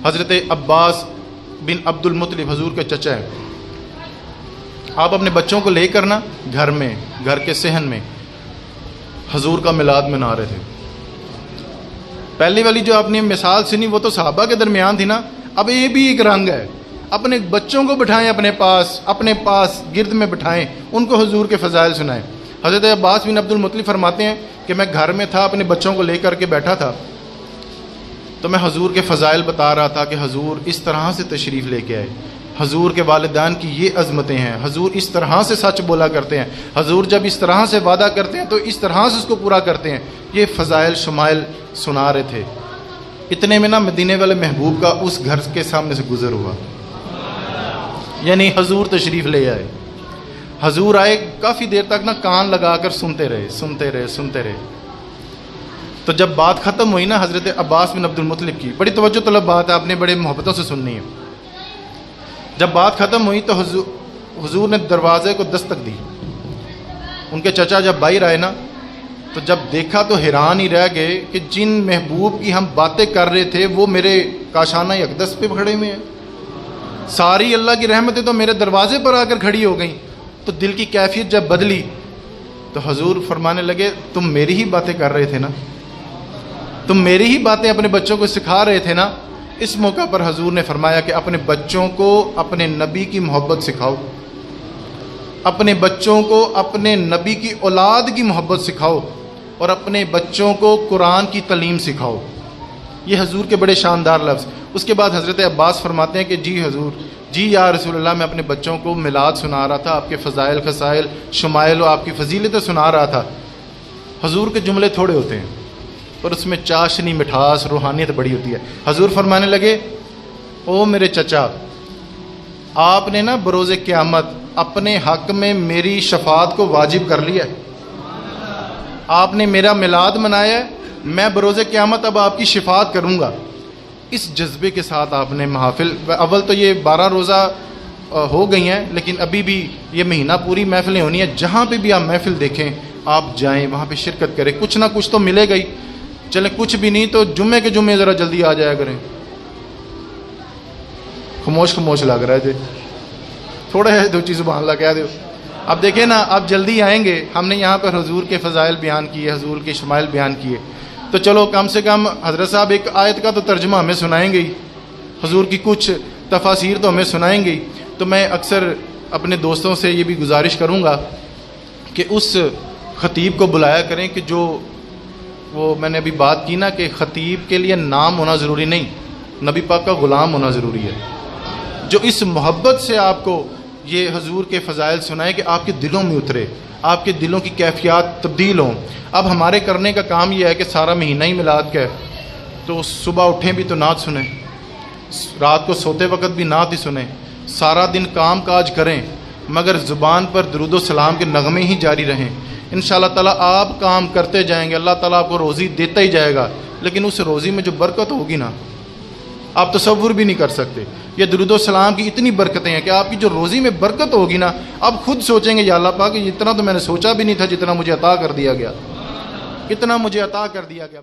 حضرت عباس بن عبدل مطلب حضور کے چچا ہیں. آپ اپنے بچوں کو لے کر نا گھر کے صحن میں حضور کا میلاد منا رہے تھے. پہلی والی جو آپ نے مثال سنی وہ تو صحابہ کے درمیان تھی نا. اب یہ بھی ایک رنگ ہے. اپنے بچوں کو بٹھائیں اپنے پاس گرد میں بٹھائیں, ان کو حضور کے فضائل سنائیں. حضرت عباس بن عبد المطلب فرماتے ہیں کہ میں گھر میں تھا, اپنے بچوں کو لے کر کے بیٹھا تھا, تو میں حضور کے فضائل بتا رہا تھا کہ حضور اس طرح سے تشریف لے کے آئے, حضور کے والدین کی یہ عظمتیں ہیں, حضور اس طرح سے سچ بولا کرتے ہیں, حضور جب اس طرح سے وعدہ کرتے ہیں تو اس طرح سے اس کو پورا کرتے ہیں. یہ فضائل شمائل سنا رہے تھے. اتنے میں نا مدینے والے محبوب کا اس گھر کے سامنے سے گزر ہوا, یعنی حضور تشریف لے آئے. حضور آئے, کافی دیر تک نا کان لگا کر سنتے رہے. تو جب بات ختم ہوئی نا حضرت عباس بن عبد المطلب کی, بڑی توجہ طلب بات ہے, آپ نے بڑے محبتوں سے سننی ہے. جب بات ختم ہوئی تو حضور نے دروازے کو دستک دی. ان کے چچا جب باہر آئے نا, تو جب دیکھا تو حیران ہی رہ گئے کہ جن محبوب کی ہم باتیں کر رہے تھے وہ میرے کاشانہ اقدس پہ کھڑے ہوئے ہیں. ساری اللہ کی رحمتیں تو میرے دروازے پر آ کر کھڑی ہو گئیں. تو دل کی کیفیت جب بدلی تو حضور فرمانے لگے, تم میری ہی باتیں کر رہے تھے نا, تم میری ہی باتیں اپنے بچوں کو سکھا رہے تھے نا. اس موقع پر حضور نے فرمایا کہ اپنے بچوں کو اپنے نبی کی محبت سکھاؤ, اپنے بچوں کو اپنے نبی کی اولاد کی محبت سکھاؤ, اور اپنے بچوں کو قرآن کی تعلیم سکھاؤ. یہ حضور کے بڑے شاندار لفظ. اس کے بعد حضرت عباس فرماتے ہیں کہ جی حضور, جی یا رسول اللہ, میں اپنے بچوں کو میلاد سنا رہا تھا, آپ کے فضائل خصائل شمائل و آپ کی فضیلتیں سنا رہا تھا. حضور کے جملے تھوڑے ہوتے ہیں اور اس میں چاشنی مٹھاس روحانیت بڑی ہوتی ہے. حضور فرمانے لگے, او میرے چچا, آپ نے نا بروز قیامت اپنے حق میں میری شفاعت کو واجب کر لیا ہے. آپ نے میرا میلاد منایا ہے, میں بروز قیامت اب آپ کی شفاعت کروں گا. اس جذبے کے ساتھ آپ نے محافل, اول تو یہ 12 روزہ ہو گئی ہیں, لیکن ابھی بھی یہ مہینہ پوری محفلیں ہونی ہیں. جہاں پہ بھی آپ محفل دیکھیں آپ جائیں, وہاں پہ شرکت کریں. کچھ نہ کچھ تو ملے گا ہی. چلیں کچھ بھی نہیں تو جمعے کے جمعے ذرا جلدی آ جایا کریں. خموش لگ رہا ہے جی, تھوڑا ہے دو چیز سبحان اللہ کہہ دو. اب دیکھیں نا, آپ جلدی آئیں گے. ہم نے یہاں پر حضور کے فضائل بیان کیے, حضور کے شمائل بیان کیے, تو چلو کم سے کم حضرت صاحب ایک آیت کا تو ترجمہ ہمیں سنائیں گے ہی, حضور کی کچھ تفاسیر تو ہمیں سنائیں گے ہی. تو میں اکثر اپنے دوستوں سے یہ بھی گزارش کروں گا کہ اس خطیب کو بلایا کریں کہ جو وہ میں نے ابھی بات کی نا کہ خطیب کے لیے نام ہونا ضروری نہیں, نبی پاک کا غلام ہونا ضروری ہے, جو اس محبت سے آپ کو یہ حضور کے فضائل سنائے کہ آپ کے دلوں میں اترے, آپ کے دلوں کی کیفیات تبدیل ہوں. اب ہمارے کرنے کا کام یہ ہے کہ سارا مہینہ ہی میلاد کا ہے, تو صبح اٹھیں بھی تو نعت سنیں, رات کو سوتے وقت بھی نعت ہی سنیں, سارا دن کام کاج کریں مگر زبان پر درود و سلام کے نغمے ہی جاری رہیں. انشاءاللہ تعالیٰ آپ کام کرتے جائیں گے, اللہ تعالیٰ آپ کو روزی دیتا ہی جائے گا, لیکن اس روزی میں جو برکت ہوگی نا آپ تصور بھی نہیں کر سکتے. یہ درود و سلام کی اتنی برکتیں ہیں کہ آپ کی جو روزی میں برکت ہوگی نا, آپ خود سوچیں گے یا اللہ پاک اتنا تو میں نے سوچا بھی نہیں تھا جتنا مجھے عطا کر دیا گیا, اتنا مجھے عطا کر دیا گیا.